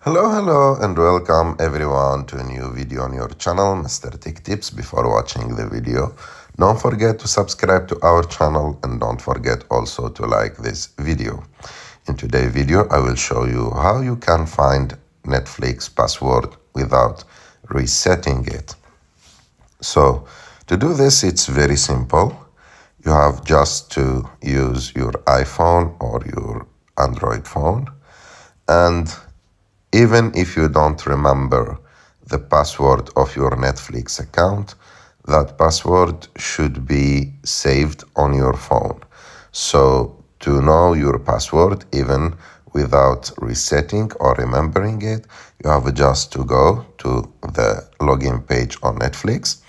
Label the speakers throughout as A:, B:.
A: Hello, and welcome everyone to a new video on your channel, Mr. Tech Tips. Before watching the video, don't forget to subscribe to our channel and don't forget also to like this video. In today's video, I will show you how you can find Netflix password without resetting it. So, to do this, it's very simple. You have just to use your iPhone or your Android phone, and even if you don't remember the password of your Netflix account, that password should be saved on your phone. So to know your password, even without resetting or remembering it, you have just to go to the login page on Netflix.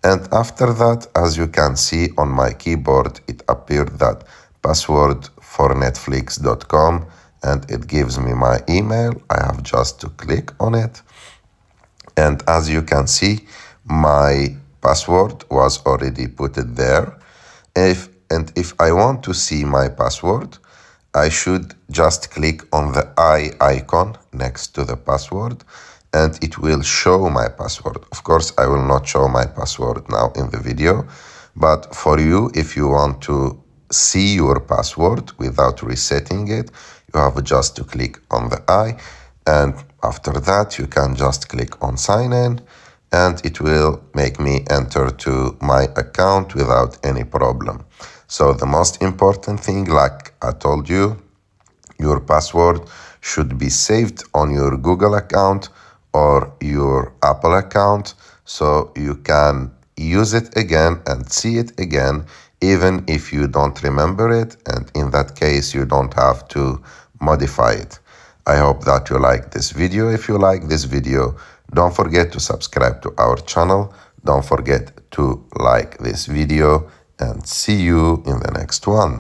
A: And after that, as you can see on my keyboard, it appeared that password for netflix.com, and it gives me my email. I have just to click on it. And as you can see, my password was already put there. If I want to see my password, I should just click on the eye icon next to the password, and it will show my password. Of course, I will not show my password now in the video, but for you, if you want to see your password without resetting it, you have just to click on the eye, and after that you can just click on sign in, and it will make me enter to my account without any problem. So the most important thing, like I told you, your password should be saved on your Google account or your Apple account, so you can use it again and see it again, even if you don't remember it, and in that case you don't have to modify it. I hope that you like this video. If you like this video, don't forget to subscribe to our channel. Don't forget to like this video, and see you in the next one.